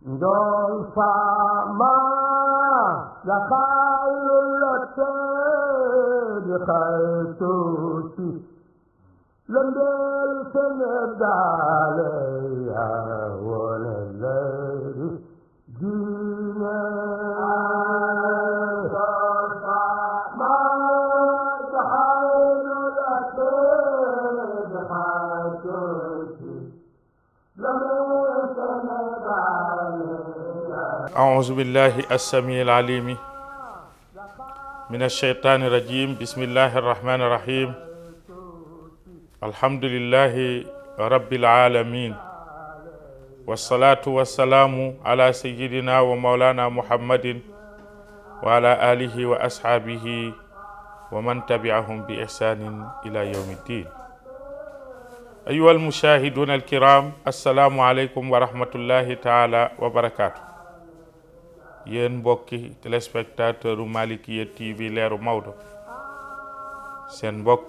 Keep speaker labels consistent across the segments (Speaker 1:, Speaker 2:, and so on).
Speaker 1: Ndol sama la khaylate di khaytuti lendel senedale ya wala lay dina ndol sama la khaylate di khaytuti
Speaker 2: أعوذ بالله السميع العليم من الشيطان الرجيم بسم الله الرحمن الرحيم الحمد لله رب العالمين والصلاة والسلام على سيدنا ومولانا محمد وعلى آله وأصحابه ومن تبعهم بإحسان إلى يوم الدين أيها المشاهدون الكرام السلام عليكم ورحمة الله تعالى وبركاته yéen mbokki téléspectateur u Malikia TV leeru Maodo seen mbokk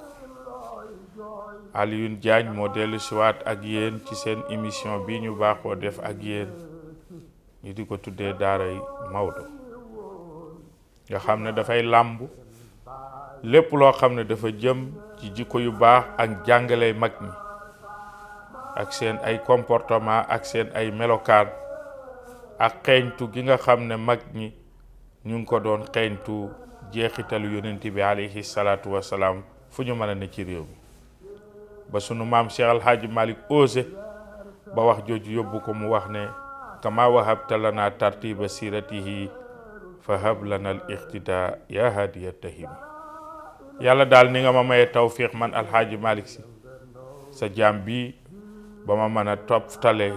Speaker 2: Alioune Diagne moo dellu siwaat ak yéen ci seen émission bi ñu baaxoo def ak yéen ñu di ko tuddee daaray Maodo nga xam ne dafay làmb lépp loo xam ne dafa jëm ci jikko yu baax ak jàngale mag ñi ak seen ay comportement ak seen ay melokaan ak xeeñtu gi nga xam ne mag ñi ñu ngi ko doon xeeñtu jeexitalu yonent bi alayhi salaatu wasalaam fu ñu mën a ne ci réew mi ba sunu maam Cheikh Alhaaji Malick osé ba wax jooju yóbbu ko mu wax ne kama wahabta lana tartiba siratihi fa hab lana al iqtida ya hadiya tahim yàlla daal ni nga ma maye tawfiq man Alhaaji Malick si sa jaam bi ba ma mën a toppatale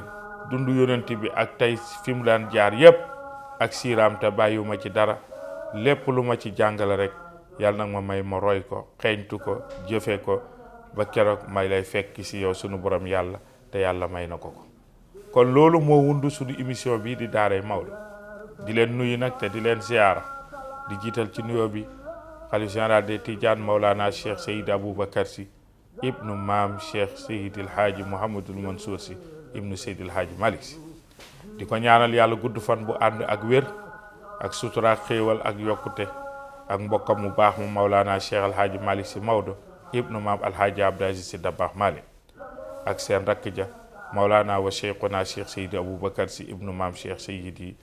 Speaker 2: dundu yonent bi ak tey fi mu daan jaar yépp ak siiraam te bàyyiwuma ci dara lépp lu ma ci jàngale rek yàlla nag ma may ma roy ko xeeñtu ko jëfe ko ba keroog may lay fekk ci yow sunu borom yàlla te yàlla may na ko kon loolu moo wundu sunu émission bi di daaray Maodo di leen nuyu nag te di leen ziyaara di jiital ci nuyoo bi xalifa général des Tidianes Maulana Cheikh Seydi Aboubacar Sy ibnu maam Cheikh Seydil Haaji Mouhamadul Mansour Sy ibnu Seydil Haaji Malick Sy di ko ñaanal yàlla gudd fan bu ànd ak wér ak sutura ak xéewal ak yokkute ak mbokkam mu baax mu Maulana Cheikh Alhaaji Malick Sy Maodo ibnu maam Alhaaji Abdou Aziz Sy Dabakh Malick ak seen rakk ja Maulana wa Cheikhuna Cheikh Seydi Aboubacar Sy ibnu maam Cheikh Seydi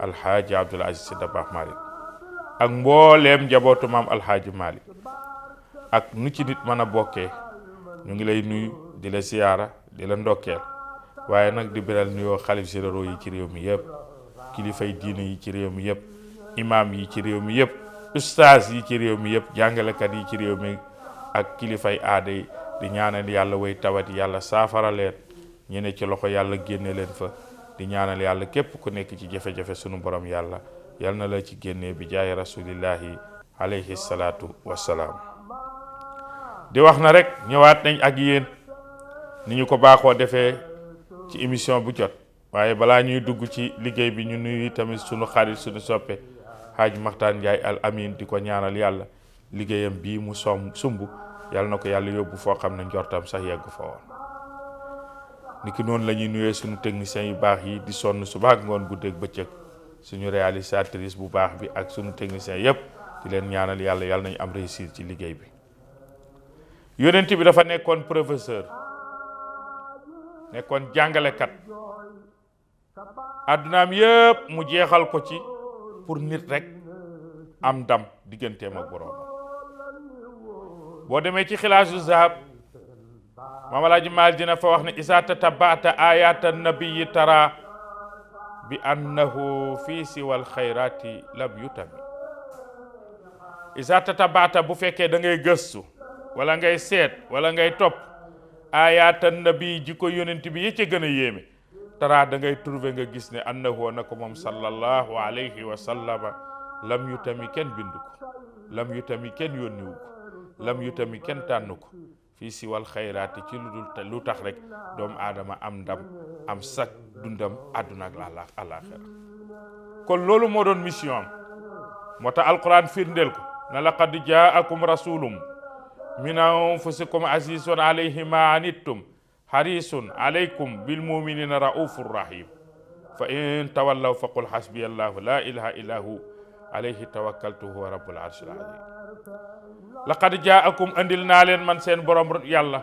Speaker 2: Alhaaji Abdou Aziz Sy Dabakh Malick ak mbooleem njabootu maam Alhaaji Malick ak nu ci nit mën a bokkee ñu ngi lay nuyu di la ziyaara di la ndokkeel waaye nag di beral nuyoo xalif généraux yi ci réew mi yëpp kilifay diine yi ci réew mi yëpp imaam yi ci réew mi yëpp ustaas yi ci réew mi yëpp jàngalekat yi ci réew mi ak kilifay aada yi di ñaanal yàlla way tawat yàlla saafara leen ñene ci loxo yàlla génne leen fa di ñaanal yàlla képp ku nekk ci jafe-jafe sunu borom yàlla yal na la ci génnee bi jaay rasulillahi alayhi salaatu wassalaam di wax na rek ñëwaat nañ ak yéen ni ñu ko baaxoo defee ci émission bu jot waaye balaa ñuy dugg ci liggéey bi ñu nuyu tamit sunu xarit sunu soppe Haaj Maxtaan Njaay al amin di ko ñaanal yàlla liggéeyam bii mu sumb yàlla na ko yàlla yóbbu foo xam ne njortam sax yegg fa woon niki noonu la ñuy nuyee sunu techniciens yu baax yi di sonn suba ak ngoon guddeeg bëccëg suñu réalisatrice bu baax bi ak sunu techniciens yépp di leen ñaanal yàlla nañu am réussir ci liggéey bi yonent bi dafa nekkoon professeur nekkoon jàngalekat addunaam yépp mu jeexal ko ci pour nit rek am ndam digganteem ak boroom boo demee ci xilaasu zahab Maam Alaaji Maalik dina fa wax ne isa tatabaata ayata nabiyi tara bi annahu fii siwal xayrati lam yutami isa tatabaata bu fekkee da ngay gëstu wala ngay seet wala ngay topp ayatan nabi ji ko yonent bi yi ci gën a yéeme tara da ngay trouver nga gis ne annahu na ko moom sallallahu alayhi wa sallama lam yutami kenn bindu ko lam yutami kenn yónniwu ko lam yutami kenn tànn ko fii si wal xayraati ci lu tax rek doomu aadama am ndam am sak dundam àdduna ak àllaaxira kon loolu moo doon mission am moo tax alquran firndeel ko na laqad jaakum rasulum min anfusikum azizun alayhi ma anittum harisun alaykum bil muminina raufur rahim fa in tawallaw faqul hasbiya allahu la ilaha illa hu alayhi tawakkaltu huwa rabbul arshil azim laqad jaakum andil naa leen man seen borom yàlla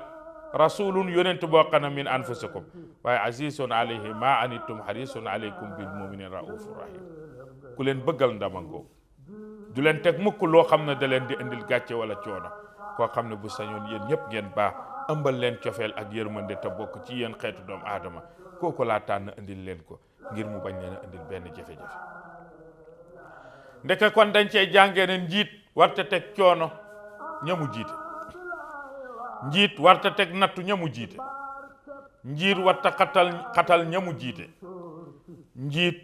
Speaker 2: rasulun yonent boo xam ne min anfusikum waaye azizun alayhi ma anittum harisun alaykum bil muminin raufur rahim ku leen bëggal ndamangoo du leen teg mukk loo xam ne da leen di indil gàcce wala coono koo xam ne bu sañoon yéen ñëpp ngeen baax ëmbal leen cofeel ak yërmande te bokk ci yéen xeetu doomu aadama kooku laa tànn indil leen ko ngir mu bañ leen a indil benn jafe-jafe ndeke kon dañ cee jàngee ne njiit warta teg coono ñamu jiite njiit warta teg nattu ñamu jiite njiit warta xatal ñamu jiite njiit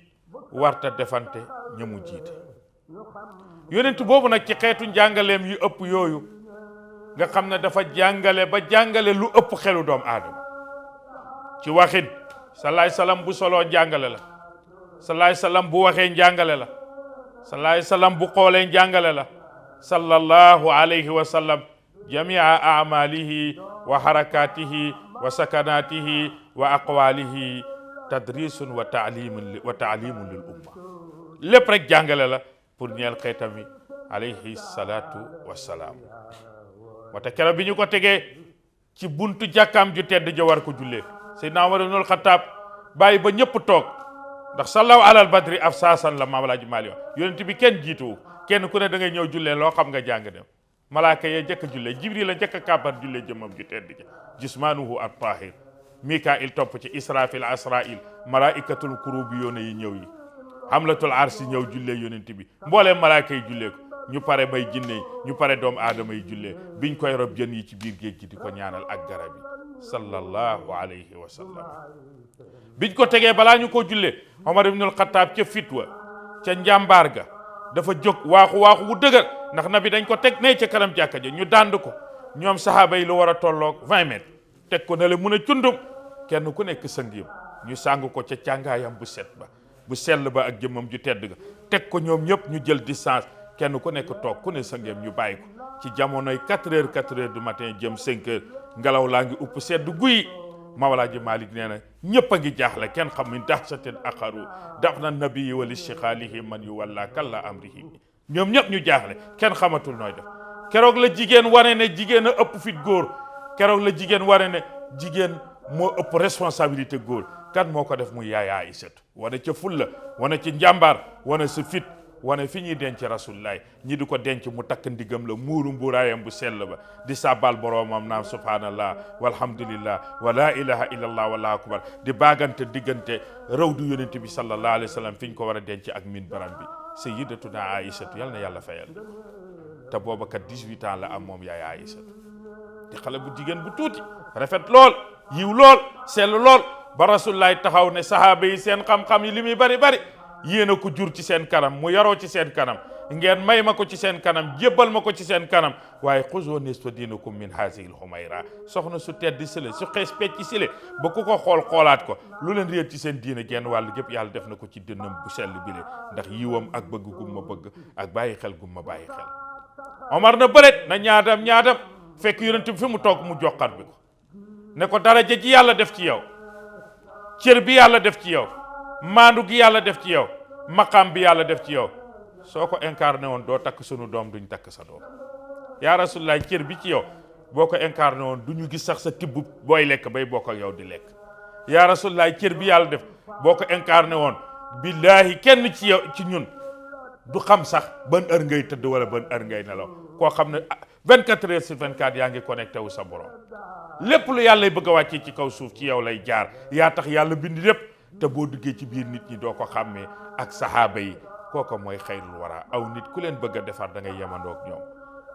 Speaker 2: warta defante ñamu jiite yonent boobu nag ci xeetu njàngaleem yu ëpp yooyu nga xam ne dafa jàngale ba jàngale lu ëpp xelu doomu aadama ci waxin salaay salaam bu soloo njàngale la salaay salaam bu waxee njàngale la salaay salaam bu xoolee njàngale la sallallahu alayhi wa sallam jamia amalihi wa harakatihi wa sakanatihi wa aqwalihi tadrisun wa taalimun lil umma lépp rek jàngale la pour ñeel xeetam wi alayhi salatu wassalaam moo tax keroog bi ñu ko tegee ci buntu jàkkaam ju tedd ja war ko jullee Seydina Umar ibnul Xattaab bàyyi ba ñëpp toog ndax sallaw alal badri af saasan la Maam Alaaji Maalik wax yonent bi kenn jiituwu kenn ku ne da ngay ñëw jullee loo xam nga jàng dem malaaka yee njëkk a jullee Jibril la njëkk a kàbbar jullee jëmmam ju tedd ja jismaanuhu at tahir Mikail topp ci Israfil Asrail malaikatul kurubi yoone yi ñëw yi hamlatul arsi ñëw jullee yonent bi mbooleem malaaka yi jullee ko ñu pare may jinne yi ñu pare doomu aadama yi jullee biñ koy rob jën yi ci biir géej gi di ko ñaanal ak garab yi sallallahu alayhi wa sallam biñ ko tegee balaa ñu ko jullee Omar ibnul Xattaab ca fitwa ca njàmbaar ga dafa jóg waaxu wu dëgër ndax nabi dañ ko teg ne ca kanam jàkka ja ñu dànd ko ñoom sahaaba yi lu war a tolloog 20 mètres teg ko ne la mun a cundum kenn ku nekk sëngiyam ñu sàng ko ca càngaayam bu set ba bu sell ba ak jëmmam ju tedd ga teg ko ñoom ñëpp ñu jël distance kenn ku nekk toog ku ne sëngiyam ñu bàyyi ko ci jamonoy 4 heures du matin jëm 5 heures ngelaw laa ngi upp sedd guyi Mawlaaji Malik nee na ñëpp a ngi jaaxle kenn xam min dahsatin axaru daf na nabii wali shiqaalihi man yu walla kalla amrihi ñoom ñëpp ñu jaaxle kenn xamatul nooy def keroog la jigéen wane ne jigéen a ëpp fit góor keroog la jigéen wane ne jigéen moo ëpp responsabilité góor kan moo ko def muy yaay Aysatu wane ca fulla wane ci njàmbaar wane sa fit wane fi ñuy denc rasulullahi ñi di ko denc mu takk ndigam la muuru mbuuraayam bu sell ba di sàbbal boroomam naam subhanallah walhamdulillah wa la ilaha illallah wallahu akbar di baagante diggante rawdu yonent bi sallallahu alayhi wa sallam fi ñu ko war a denc ak min baram bi sayyidatuna Aysatu yal na yàlla fayal te booba kat 18 ans la am moom yaay Aysatu di xale bu jigéen bu tuuti rafet lool yiw lool sell lool ba rasulullahi taxaw ne sahaaba yi seen xam-xam yi li muy bari bari yéen a ko jur ci seen kanam mu yaroo ci seen kanam ngeen may ma ko ci seen kanam jébbal ma ko ci seen kanam waaye xuzoo nisfa diinakum min haazihil humayra soxna su tedd sile su xees pecc sile ba ku ko xoolaat ko lu leen réer ci seen diina genn wàll gépp yàlla def na ko ci dënnam bu sell bile ndax yiwam ak bëgg gum ma bëgg ak bàyyi xel gum ma bàyyi xel Omar na bëreet na ñaadam fekk yonent bi fi mu toog mu joxar bi ko ne ko daraja ji yàlla def ci yow cër bi yàlla def ci yow maandu gi yàlla def ci yow maqaam bi yàlla def ci yow soo ko incarné woon doo takk sunu doom duñ takk sa doom yaa rasulullah cër bi ci yow boo ko incarné woon du ñu gis sax sa tibb booy lekk bay bokk ak yow di lekk yaa rasulullah cër bi yàlla def boo ko incarné woon billaahi kenn ci yow ci ñun du xam sax ban heure ngay tëdd wala ban heure ngay nelaw koo xam ne 24 heures sur 24 yaa ngi connecté wu sa borom lépp lu yàlla bëgg a wàccee ci kaw suuf ci yow lay jaar yaa tax yàlla bind lépp te boo duggee ci biir nit ñi doo ko xàmmee ak saxaaba yi kooko mooy xayrul wara aw nit ku leen bëgg a defar da ngay yemandoog ñoom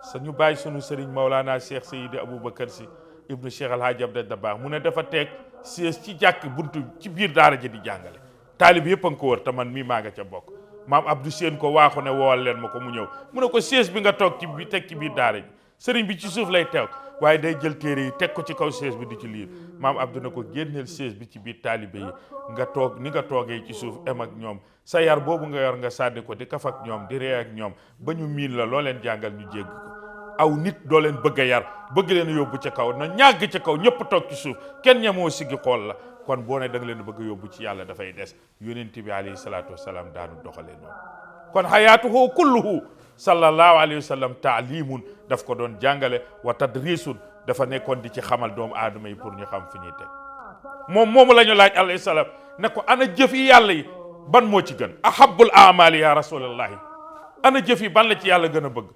Speaker 2: sañu bàyyi sunu sëriñ Maulana Cheikh Seydi Aboubacar Sy ibnu Cheikh Alhaji Abdou Dabakh mu ne dafa teeg siège ci jàkk buntu ci biir daara ji di jàngale taalib yëpp a nga ko wër te man mii maa nga ca bokk maam Abdou Seen ko waaxu ne woowal leen ma ko mu ñëw mu ne ko siège bi nga toog ci bi teg ci biir daara ji sëriñ bi ci suuf lay teew waaye day jël téere yi teg ko ci kaw siège bi di ci liir maam Abdou na ko génneel siège bi ci biir taalibe yi nga toog ni nga toogee ci suuf em ak ñoom sa yar boobu nga yor nga sànni ko di kaf ak ñoom di ree ak ñoom ba ñu miin la loo leen jàngal ñu jégg ko aw nit doo leen bëgg a yar bëgg leen yóbbu ca kaw na ñàgg ca kaw ñëpp toog ci suuf kenn ñemoo siggi xool la kon boo ne da nga leen bëgg yóbbu ci yàlla dafay des. yonent bi alayhi salaatu wasalaam daanu doxalee noonu. kon xayaatuhu kulluhu sallallahu alayhi wa sallam taalimun daf ko doon jàngale wa tadrisun dafa nekkoon di ci xamal doomu aadama yi pour ñu xam fi ñuy teg. moom moomu la ñu laaj alayhi salaam ne ko ana jëf yi yàlla yi ban moo ci gën ahabbul amali ya rasulallahi ana jëf yi ban la ci yàlla gën a bëgg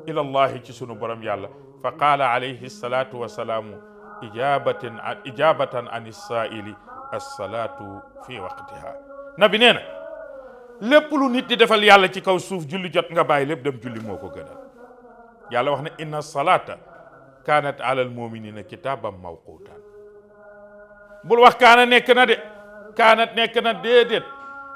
Speaker 2: ilallahi ci sunu borom yàlla fa qaala alayhi salatu wasalaamu ijabatan an issaili assalatu fi waqtiha. nabi nee na lépp lu nit di defal yàlla ci kaw suuf julli jot nga bàyyi lépp dem julli moo ko gënal. yàlla wax ne inna salata kanat ala al muminina kitaban mawqutan. bul wax kaana nekk na de kaanat nekk na déedéet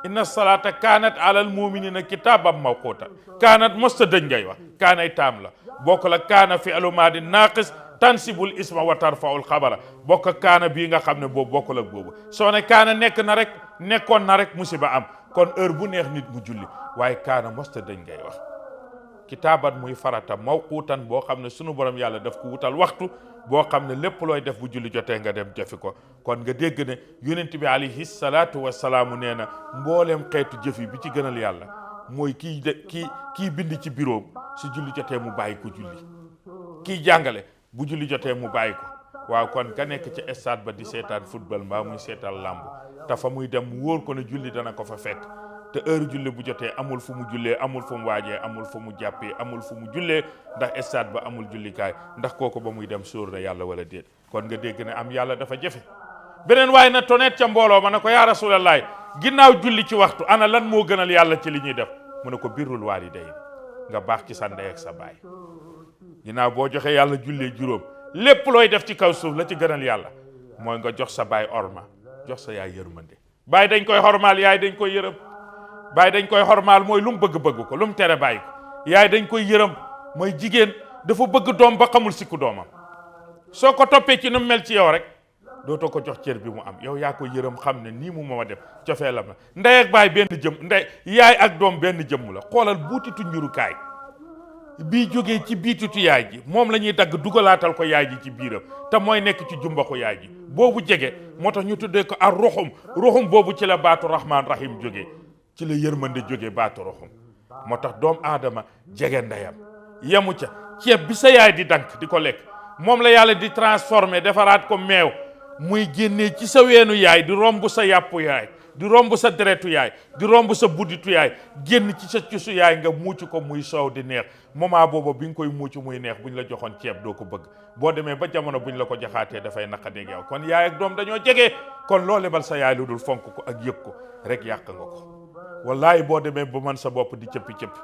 Speaker 2: inna salata kaanat alal muminina kitaabam mawquuta kaanat mosta dëñ ngay wax kaanay taam la bokk la kaana fi'lu maadi naaqis tansibul isma wa tarfaul xabara bokk kaana bii nga xam ne boobu bokkul ak boobu soo ne kaana nekk na rek nekkoon na rek musiba am kon heure bu neex nit mu julli waaye kaana mosta dëñ ngay wax. kitaaban muy farata mawquutan boo xam ne sunu borom yàlla daf ko wutal waxtu boo xam ne lépp looy def bu julli jotee nga dem defi ko. kon nga dégg ne yonent bi alayhi salaatu wasalaamu nee na mbooleem xeetu jëf yi bi ci gënal yàlla mooy kii bind ci bureau su julli jotee mu bàyyi ko julli. kii jàngale bu julli jotee mu bàyyi ko. waaw kon ka nekk ci stade ba di seetaan football mbaa muy seetaan lamb te fa muy dem mu wóor ko ne julli dana ko fa fekk te heure julli bu jotee amul fu mu jullee amul fu mu waajee amul fu mu jàppee amul fu mu jullee ndax stade ba amul jullikaay ndax kooku ba muy dem sóor na yàlla wala déet. kon nga dégg ne am yàlla dafa jafe. beneen waaye na tonet ca mbooloo ma ne ko yaa rasulallaay ginnaaw julli ci waxtu ana lan moo gënal yàlla ci li ñuy def mu ne ko birrul waalidayn nga baax ci sa ndey ak sa baay. ginnaaw boo joxee yàlla jullee juróom lépp looy def ci kaw suuf la ci gënal yàlla mooy nga jox sa baay orma jox sa yaay yërmande. baay dañ koy xormaal yaay dañ koy yërëm. baay dañ koy xormaal mooy lu mu bëgg ko lu mu tere bàyyi ko. yaay dañ koy yërëm mooy jigéen dafa bëgg doom ba xamul sikku doomam soo ko toppee ci nu mu mel ci yow rek dootoo ko jox cër bi mu am yow yaa ko yërëm xam ne nii mu ma def cofeelam la. ndey ak baay benn jëm ndey yaay ak doom benn jëmm la. xoolal buutitu njurukaay bii jógee ci biititu yaay ji moom la ñuy dagg dugalaatal ko yaay ji ci biiram te mooy nekk ci jumbaxu yaay ji boobu jege moo tax ñu tuddee ko ar ruxum boobu ci la baatu rahmaan rahim jógee ci la yërmande jógee baatu ruxum moo tax doom aadama jege ndeyam yemu ca ceeb bi sa yaay di dank di ko lekk moom la yàlla di transformer defaraat ko meew muy génnee ci sa weenu yaay di romb sa yàppu yaay di romb sa deretu yaay di romb sa budditu yaay génn ci sa cusu yaay nga muuc ko muy soow di neex moment boobu bi nga koy muuc muy neex buñ la joxoon ceeb doo ko bëgg boo demee ba jamono buñ la ko jaxaatee dafay naqadeeg yow kon yaay ak doom dañoo jege kon loo lebal sa yaay lu dul fonk ko ak yëg ko rek yàq nga ko. wallahi boo demee ba mën sa bopp di cëppi-cëppi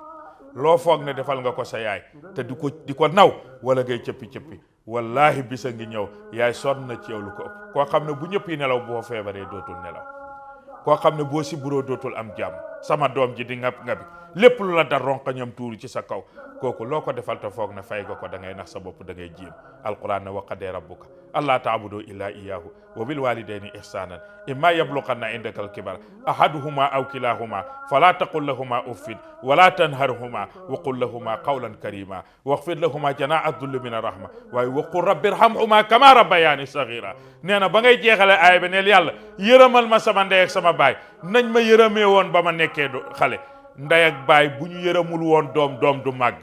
Speaker 2: loo foog ne defal nga ko sa yaay te di ko naw wala ngay cëppi-cëppi wallahi bisa ngi ñëw yaay sonn na ci yow lu ko ëpp koo xam ne bu ñëpp yi nelaw boo feebaree dootul nelaw koo xam ne boo si buroo dootul am jàmm sama doom ji di ngab ngabi lépp lu la dar ronqañam tuuru ci sa kaw kooku loo ko defal te foog na fay nga ko da ngay nax sa bopp da ngay jiim alquran ne wa qadee rabbuka allaa taabudu illa iyyahu wa bil walidayni ihsanan imma yablughanna indaka al-kibara ahaduhuma aw kilahuma fala taqul lahuma uffin wala tanharhuma wa qul lahuma qawlan karima waghfir lahuma janaha dhulli min ar-rahma waaye wa qul rabbi irhamhuma kama rabbayani saghira nee na ba ngay jeexale aaya bi neel yàlla yërëmal ma sama ndey ak sama baay nañ ma yërëmee woon ba ma nekkee xale ndey ak baay bu ñu yërëmul woon doom du màgg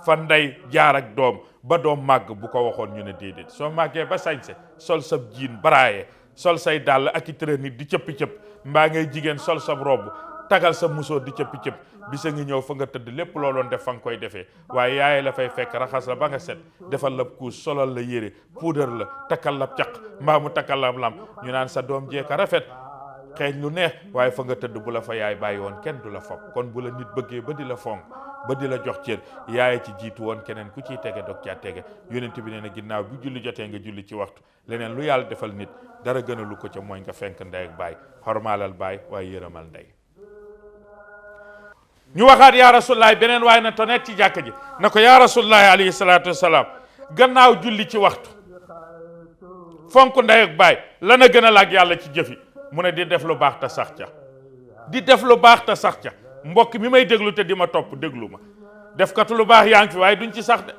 Speaker 2: fa ndey jaar ak doom ba doom màgg bu ko waxoon ñu ne déedéet soo màggee ba sañse sol sab jiin baraaye sol say dàll ak i tërënit di cëppi-cëpp mbaa ngay jigéen sol sab robb tagal sa musóor di cëppi-cëpp bisa ngi ñëw fa nga tëdd lépp looloon def fa nga koy defee waaye yaay la fay fekk raxas la ba nga set defal la kuus solal la yére puudar la takkal la caq mbaa mu takkal la lam ñu naan sa doom jeeka rafet xeeñ lu neex waaye fa nga tëdd bu la fa yaay bàyyi woon kenn du la fopp kon bu la nit bëggee ba di la fonk ba di la jox cër yaay ci jiitu woon keneen ku ciy tege dog caa tege yonent bi nee na ginnaaw bi julli jotee nga julli ci waxtu leneen lu yàlla defal nit dara gën a lu ko ca mooy nga fenk ndey ak baay xormaalal baay waaye yërëmal ndey. ñu waxaat yaa rasulullahi beneen waaye na tonet ci jàkka ji na ko yaa rasulullahi alayhi salaatu wasalaam gannaaw julli ci waxtu fonk ndey ak baay lana gën a laag yàlla ci jëfi mu ne di def lu baax te sax ca di def lu baax te sax ca mbokk mi may déglu te di ma topp déglu ma def katu lu baax yaa ngi fi waaye duñ ci sax de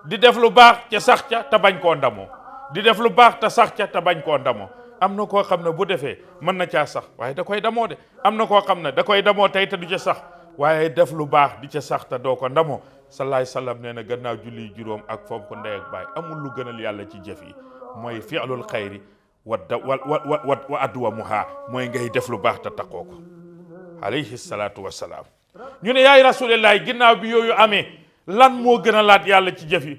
Speaker 2: di def lu baax ca sax ca te bañ koo ndamoo di def lu baax te sax ca te bañ koo ndamoo am na koo xam ne bu defee mën na caa sax waaye da koy damoo de am na koo xam ne da koy damoo tey te du ca sax waaye def lu baax di ca sax te doo ko ndamoo salaay salaam nee na gannaaw julli juróom ak fonk ndey ak baay amul lu gënal yàlla ci jëf yi mooy fi'lul xayri wa adwamuha mooy ngay def lu baax te takkoo ko alayhi salaatu wassalaam ñu ne yaay rasulillahi ginnaaw bi yooyu amee lan moo gën a laat yàlla ci jëf yi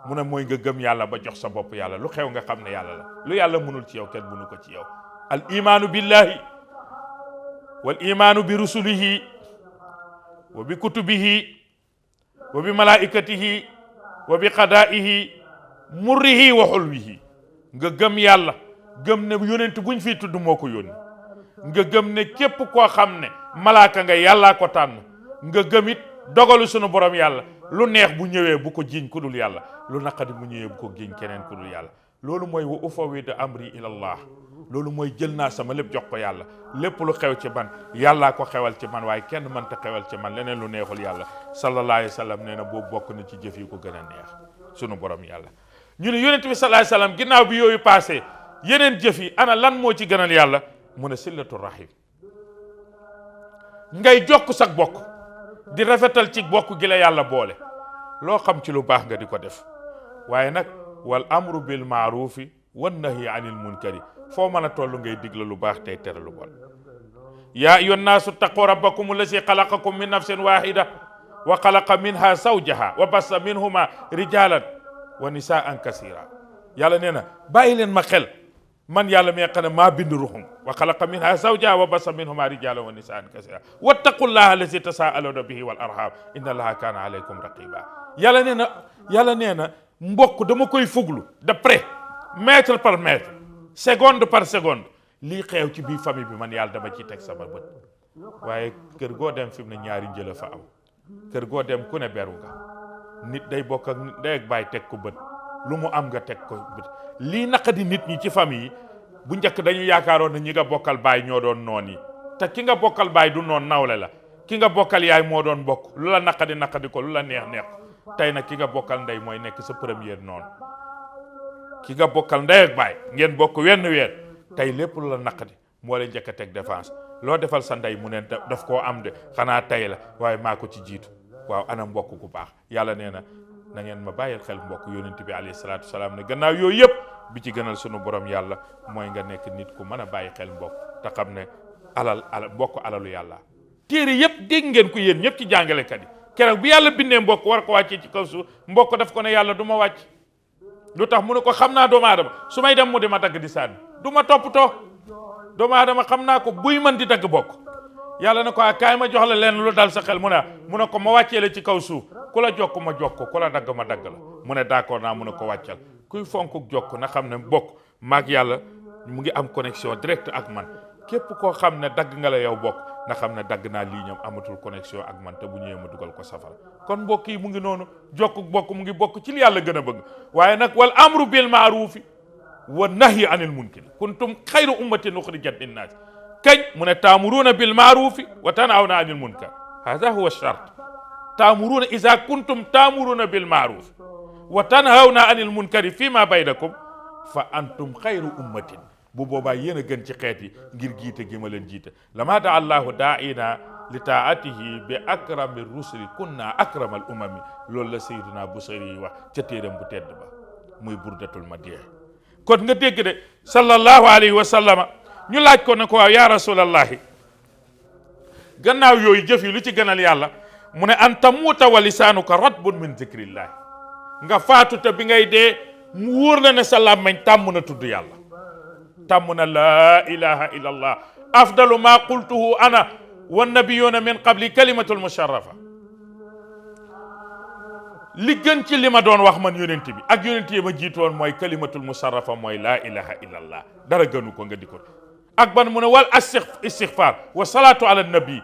Speaker 2: mu ne mooy nga gëm yàlla ba jox sa bopp yàlla lu xew nga xam ne yàlla la lu yàlla mënul ci yow kenn mënu ko ci yow al imaanu billahi wal imaanu bi rusulihi wa bi kutubihi wa bi malaikatihi wa bi qadaihi murrihi wa xulwihi nga gëm yàlla gëm ne yónent buñ fii tudd moo ko yónni nga gëm ne képp koo xam ne malaaka nga yàllaa ko tànn nga gëm it dogalu sunu borom yàlla lu neex bu ñëwee bu ko jiiñ ku dul yàlla lu naqadi bu ñëwee bu ko jiiñ keneen ku dul yàlla loolu mooy wa ufawwidu amri ilallah loolu mooy jël naa sama lépp jox ko yàlla lépp lu xew ci man yàllaa ko xewal ci man waaye kenn mënta xewal ci man leneen lu neexul yàlla sallallahu alayhi wa sallam nee na boobu bokk na ci jëf yi ko gën a neex sunu borom yàlla ñu ne yonent bi sallallahu alayhi wa sallam ginnaaw bi yooyu passé yeneen jëf yi ana lan moo ci gënal yàlla mu ne sillatu rahim ngay jokk sag bokk di rafetal ci bokk gi la yàlla boole loo xam ci lu baax nga di ko def waaye nag wal amru bil maarufi wan nahyi anil munkari foo mën a toll ngay digle lu baax tey tere lu bon yaa ayyuhan naasu taqu rabbakum allasi xalaqakum min nafsin wahida wa xalaqa minha zawjaha wa bassa minhuma rijalan wa nisaan kasira yàlla nee na bàyyi leen ma xel man yàlla mi nga xam ne maa bind ruhum wa xalaqa minha zawjaha wa bassa minhuma rijalan wa nisaan kasira wattaqullaha allasi tasaaluna bihi wal arham inna allaha kaana alaykum raqiba yàlla nee na mbokk dama koy fuglu de près mètre par mètre seconde par seconde lii xew ci biir famille bi man yàlla dama ciy teg sama bët waaye kër goo dem fi mu ne ñaari njëla fa am kër goo dem ku ne beru nga nit day bokk ak ndey ak baay teg ko bët lu mu am nga teg ko bët lii naqadi nit ñi ci famille yi bu njëkk dañu yaakaaroon ne ñi nga bokkal baay ñoo doon noon yi te ki nga bokkal baay du noon nawle la ki nga bokkal yaay moo doon bokk lu la naqadi ko lu la neex tey nag ki nga bokkal ndey mooy nekk sa première noonu ki nga bokkal ndey ak baay ngeen bokk wenn weer tey lépp lu la naqadi moo leen njëkk a teg défense loo defal sa ndey mu ne daf koo am de xanaa tey la waaye maa ko ci jiitu waaw ana mbokk ku baax yàlla nee na na ngeen ma bàyyil xel mbokk yonent bi alayhi salaatu wasalaam ne gannaaw yooyu yëpp bi ci gënal sunu borom yàlla mooy nga nekk nit ku mën a bàyyi xel mbokk te xam ne alal mbokk alalu yàlla téere yëpp dégg ngeen ko yéen ñëpp ci jàngalekat yi keroog bi yàlla bindee mbokk war ko wàccee ci kaw suuf mbokk daf ko ne yàlla du ma wàcc lu tax mu ne ko xam naa doomu aadama su may dem mu di ma dagg di sànni du ma toppatoo doomu aadama xam naa ko buy mën di dagg bokk yàlla ne ko kaay ma jox la leen lu dal sa xel mu ne ko ma wàccee la ci kaw suuf ku la jokk ma jokk ko ku la dagg ma dagg la mu ne d'accord naa mu ne ko wàccal kuy fonk jokk na xam ne bokk maag yàlla mu ngi am connexion direct ak man képp koo xam ne dagg nga la yow bokk na xam ne dagg naa lii ñoom amatul connexion ak man te bu ñëwee ma dugal ko safara kon mbokk yi mu ngi noonu jokk bokk mu ngi bokk ci li yàlla gën a bëgg waaye nag wal amru bil maarufi wa nahyi anil munkar kuntum xayra ummatin uxrijat linnaas kañ mu ne taamuruuna bil maarufi wa tanhawna anil munkar hada huwa shart taamuruuna iza kuntum taamuruuna bil maarufi wa tanhawna anil munkari fi ma baynakum fa antum xayru ummatin bu boobaa yéen a gën ci xeet yi ngir jiite gi ma leen jiite lama daa allahu daaina li taatihi bi akrami rusuli kunna akramal umami loolu la sayyiduna Busayri yi wax ca téeram bu tedd ba muy burdatul madih kon nga dégg de sallallahu alayhi wa sallama ñu laaj ko ne ko waaw ya rasulallahi gannaaw yooyu jëf yi lu ci gënal yàlla mu ne an tamuuta wa lisaanuka ratbun min zikrillahi nga faatu te bi ngay dee mu wóor la ne sa làmmeñ tàmm na tudd yàlla tàmm na laa ilaha illa allah afdalu ma qultuhu ana wannabiyuna min qabli kalimatul musharrafa li gën ci li ma doon wax man yonent bi ak yonent yi ma jiitu woon mooy kalimatul musharrafa mooy laa ilaha illa allah dara gënu ko nga di ko ak ban mu ne wal istighfar wa salaatu ala nabi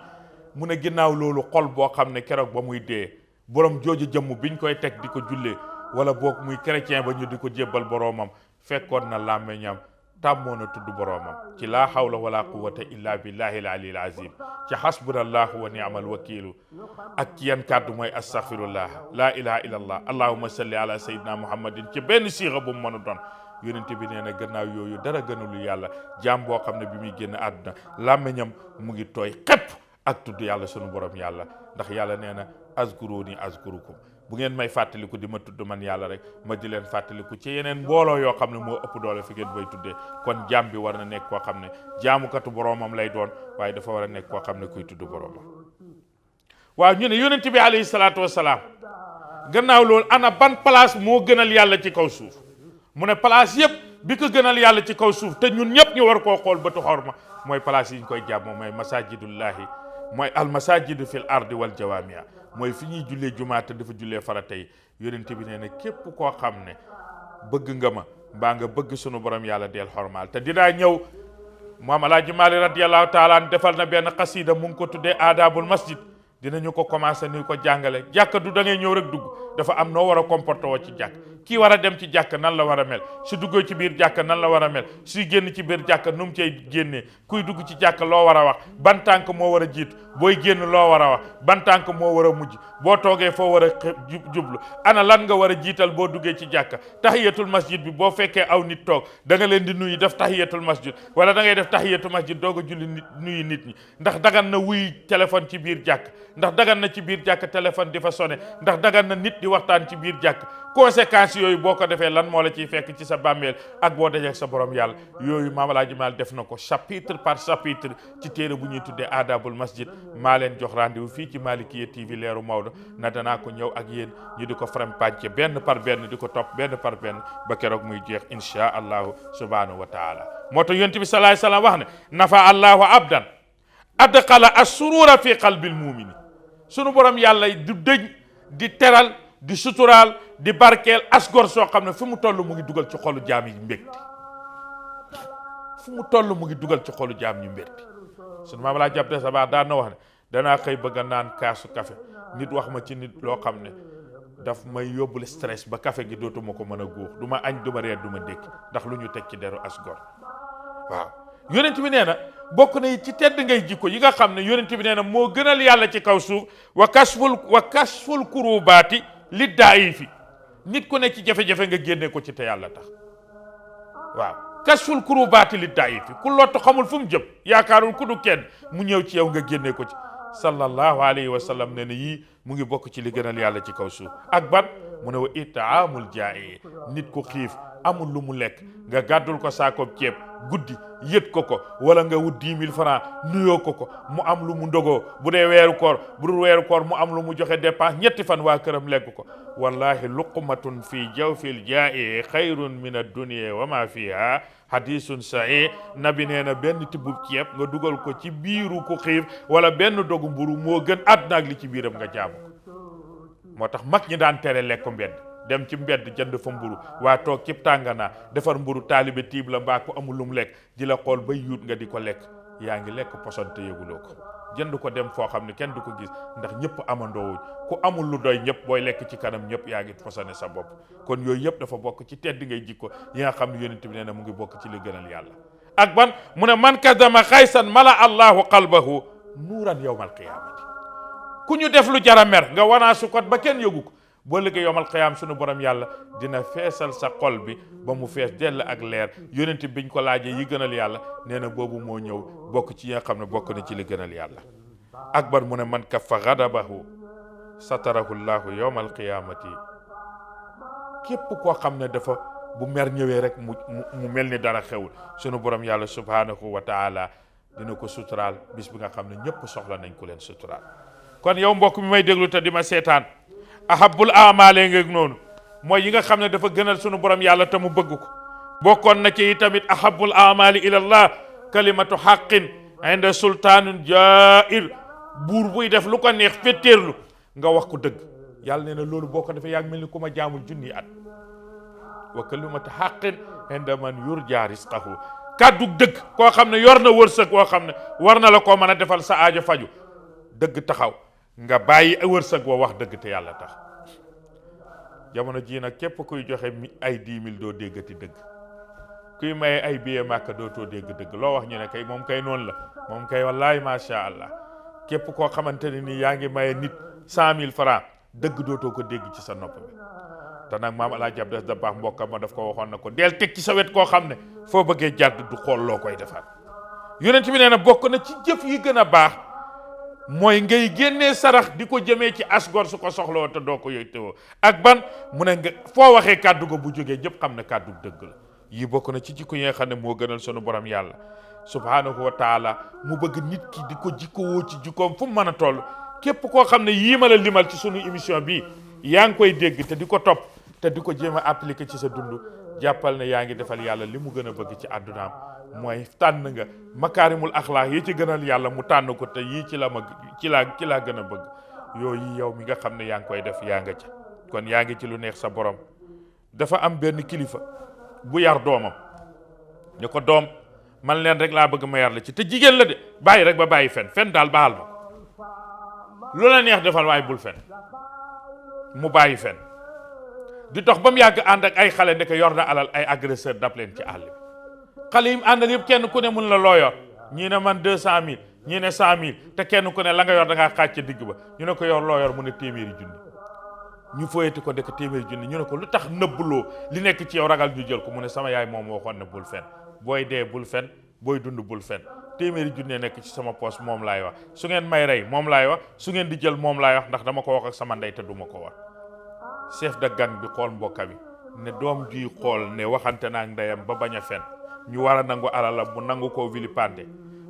Speaker 2: mu ne ginnaaw loolu xol boo xam ne keroog ba muy dee borom jooju jëmm biñ koy teg di ko jullee wala boog muy chrétien ba ñu di ko jébbal boroomam fekkoon na làmmeñam tàmmoon na tudd boroomam ci laa hawla wala quwwata illa billahi al aliyyil azim ci hasbunallahu wa ni'mal wakilu ak ci yan kàddu mooy astaghfirullah la ilaha illa allah allahumma salli ala sayyidina muhammadin ci benn siixa bu mu mën a doon yonent bi nee na gannaaw yooyu dara gënulu yàlla jaam boo xam ne bi muy génn àdduna làmmiñam mu ngi tooy xepp ak tudd yàlla sunu borom yàlla, ndax yàlla nee na azkuruni azkurukum, bu ngeen may fàttaliku di ma tudd man yàlla rek ma di leen fàttaliku ci yeneen mbooloo yoo xam ne moo ëpp doole fi ngeen bay tuddee. kon jaam bi war na nekk koo xam ne jaamukatu boromam lay doon, waaye dafa war a nekk koo xam ne kuy tudd boromam. waaw ñu ne yonent bi alayhi salaatu wasalaam gannaaw loolu ana ban place moo gënal yàlla ci kaw suuf? mu ne place yëpp bi ko gënal yàlla ci kaw suuf te ñun ñëpp ñu war koo xool bëtu xorma mooy place yi ñu koy jàmm, mooy masajidullahi, mooy al masajidu fil ardi wal jawamia, mooy fi ñuy jullee jumaa te dafa jullee farata yi. yonent bi nee na képp koo xam ne bëgg nga ma mbaa nga bëgg sunu borom yàlla deel xormaal. te dinaa ñëw moom Alaaji Maalik radiyallahu taala an defal na benn xasida mu ngi ko tuddee aadaabul masjid, dinañu ko commencé ni ko jàngale. jàkka du da ngay ñëw rek dugg, dafa am noo war a comporté woo ci jàkk. kii war a dem ci jàkk nan la war a mel, su duggee ci biir jàkk nan la war a mel, suy génn ci biir jàkk nu mu cay génnee, kuy dugg ci jàkk loo war a wax, ban tànk moo war a jiitu, booy génn loo war a wax, ban tànk moo war a mujj, boo toogee foo war a jublu, ana lan nga war a jiital boo duggee ci jàkk. tahiyatul masjid bi boo fekkee aw nit toog da nga leen di nuyu def tahiyatul masjid, wala da ngay def tahiyatul masjid doog a julli nit nuyu nit ñi. ndax dagan na wuy téléphone ci biir jàkk, ndax dagan na ci biir jàkk téléphone di fa sonné, ndax dagan na nit di waxtaan ci biir jàkk. conséquences yooyu boo ko defee lan moo la ciy fekk ci sa bàmmeel ak boo dajee sa borom yàlla. yooyu Maam Alaaji Maalik def na ko chapitre par chapitre ci téere bu ñuy tuddee aadaabul masjid. maa leen jox rendez-vous fii ci Malikia TV leeru Maodo na danaa ko ñëw ak yéen ñu di ko faram-fàccee benn par benn, di ko topp benn par benn ba keroog muy jeex insha allahu subhanahu wa taala. moo tax yonent bi sallallahu alayhi wasallam wax ne nafa allahu abdan adxala as-surura fi qalbil mumini. sunu borom yàlla du dëñ di teral di suturaal di barkeel asgor soo xam ne fu mu toll mu ngi dugal ci xolu jaam yi mbégte, fu mu toll mu ngi dugal ci xolu jaam ñu mbégte. sunu maam laa jàpp de sa baax daan na wax ne danaa xëy bëgg a naan kaasu café, nit wax ma ci nit loo xam ne daf may yóbbul stress ba café gi dootuma ko mën a góox, du ma añ du ma reer du ma dékk, ndax lu ñu teg ci deru asgor. waaw yonent bi nee na bokk na ci tedd ngay jikko yi nga xam ne yonent bi nee na moo gënal yàlla ci kaw suuf wa kashful kurubaati li daayifi, nit ku ne ci jafe-jafe nga génne ko ci te yàlla tax. waaw kashful kurubaati li daayifi, ku lott xamul fu mu jëm yaakaarul ku du kenn mu ñëw ci yow nga génne ko ci. sallallahu alayhi wa sallam nee na yii mu ngi bokk ci li gënal yàlla ci kaw suuf. ak ban mu ne wa itaamul jaa'i, nit ku xiif amul lu mu lekk nga gàddul ko saakoob ceeb guddi yët ko ko, wala nga wut 10 000 francs nuyoo ko mu am lu mu ndogoo, bu dee weeru koor bu dul weeru koor mu am lu mu joxe dépense ñetti fan waa këram lekk ko. wallahi luqmatun fi jawfil jaa'i xayrun min ad-dunya wa ma fiha hadisun sahih. nabi nee na benn tibbub ceeb nga dugal ko ci biiru ku xiif wala benn dogu mburu moo gën àdduna ak li ci biiram nga jaamu ko. moo tax mag ñi daan tere lekk mbedd, dem ci mbedd jënd fa mburu, waa toog ci tànganaa defar mburu taalibe tiib la mbaa ko amul lu mu lekk di la xool bay yuut nga di ko lekk, yaa ngi lekk poson te yëguloo ko. jënd ko dem foo xam ne kenn du ko gis ndax ñëpp amandoowuñ, ku amul lu doy ñëpp booy lekk ci kanam ñëpp yaa ngi posone sa bopp. kon yooyu yëpp dafa bokk ci tedd ngay jikko yi nga xam ne yonent bi nee na mu ngi bokk ci li gënal yàlla. ak ban mu ne man kadama xaysan mala allahu qalbahu nuuran yawmal qiyaamati, ku ñu def lu jara mer nga wanaasu kot ba kenn yëgu ko, boo liggéey yawmal qiyaam sunu borom yàlla dina feesal sa xol bi ba mu fees dell ak leer. yonent biñ ko laajee yi gënal yàlla nee na boobu moo ñëw bokk ci yi nga xam ne bokk na ci li gënal yàlla. akbar mu ne man kaffa ghadabahu satarahu llahu yawmal qiyaamati, képp koo xam ne dafa bu mer ñëwee rek mu mel ni dara xewul, sunu borom yàlla subhanahu wa taala dina ko suturaal bis bi nga xam ne ñëpp soxla nañ ko leen suturaal. kon yow mbokk mi may déglu te di ma seetaan, ahabul amaale ngeeg noonu mooy yi nga xam ne dafa gënal sunu borom yàlla te mu bëgg ko. bokkoon na ci tamit ahabul amali ilallah kalimatu haqqin inda sultaanun jaa'ir, buur buy def lu ko neex fetteerlu nga wax ko dëgg. yàlla nee na loolu boo ko defee yaa ngi mel ni ku ma jaamul junni at. wa kalimatu haqqin inda man yurja risqahu, kàddu dëgg koo xam ne yor na wërsëg koo xam ne war na la koo mën a defal sa aajo faju, dëgg taxaw nga bàyyi wërsëg woo wax dëgg te yàlla tax. jamono jii nag képp kuy joxe ay 10 000 doo déggati dëgg, kuy maye ay billet màkka dootoo dégg dëgg, loo wax ñu ne kay moom kay noonu la, moom kay wallahi macha allah. képp koo xamante ne nii yaa ngi maye nit 100 000 francs dëgg dootoo ko dégg ci sa nopp bi. te nag maam Alaaji Abdu da baax mbokkam ma daf ko waxoon na ko del teg ci sa wet koo xam ne foo bëggee jàdd du xool loo koy defar yonent bi nee na bokk na ci jëf yi gën a baax mooy ngay génnee sarax di ko jëmee ci asgor su ko soxlawoo te doo ko yëytewoo ak ban mu ne nga foo waxee kàddu go bu jógee ñëpp xam ne kàddu dëgg la yi bokk na ci jikko yi nga xam ne moo gënal sunu borom yàlla subhanahu wa taala mu bëgg nit ki di ko jikkowoo ci jikkoom fu mu mën a toll képp koo xam ne yii ma la limal ci sunu émission bi yaa ngi koy dégg te di ko topp te di ko jéem a appliquer ci sa dund jàppal ne yaa ngi defal yàlla li mu gën a bëgg ci àddunaam mooy tànn nga makaarimul axlaax yi ci gënal yàlla mu tànn ko te yii ci la laa gën a bëgg yooyu yow mi nga xam ne yaa ngi koy def yaa nga ca kon yaa ngi ci lu neex sa borom dafa am benn kilifa bu yar doomam ñu ko doom man leen rek laa bëgg ma yar la ci te jigéen la de bàyyi rek ba bàyyi fen daal baal ma lu la neex defal waaye bul fen mu bàyyi fen di dox ba mu yàgg ànd ak ay xale ndeke yor na alal ay agresseur dab leen ci àll bi xale yi mu àndal yëpp kenn ku ne mun la loo yor ñii ne man 200 000 ñii ne 100 000 te kenn ku ne la nga yor da ngaa xaaj ca digg ba ñu ne ko yor loo yor mu ne téeméeri junni ñu foyati ko ndeke téeméeri junni ñu ne ko lu tax nëbbuloo li nekk ci yow ragal ñu jël ko mu ne sama yaay moom waxoon ne bul fen booy dee bul fen booy dund bul fen téeméeri junne nekk ci sama poos moom laay wax su ngeen may rey moom laay wax su ngeen di jël moom laay wax ndax dama ko wax ak sama ndey te duma ko wax chef de gang bi xool mbokka bi ne doom juy xool ne waxante naa ak ndeyam ba bañ a fen ñu war a nangu alalam mu nangu koo vilipande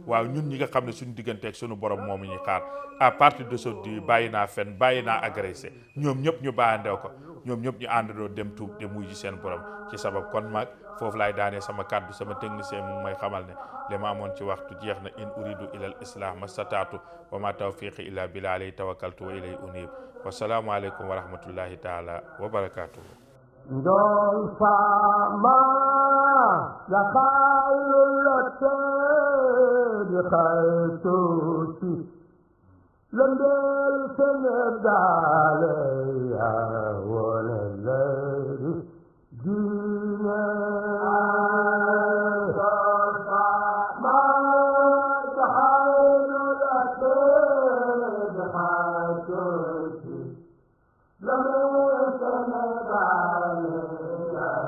Speaker 2: waaw ñun ñi nga xam ne suñu diggante ak suñu borom moomu ñuy xaar à partir de aujourd'hui bàyyi naa fen bàyyi naa agressé ñoom ñëpp ñu bàyyandew ko ñoom ñëpp ñu àndandoo dem tuub te muy ji seen borom ci sabab kon maag foofu laay daanee sama kàddu sama technicien mu may xamal ne li ma amoon ci waxtu jeex na in uridu ila al islah mastataatu wa ma tawfiqi illa billah alayhi tawakkaltu wa ilay unib wasalaamu aleykum wa rahmatullahi taala wa barakatuhu
Speaker 1: ndol sama la khayrulate di khaytuti lendel Sénégal ya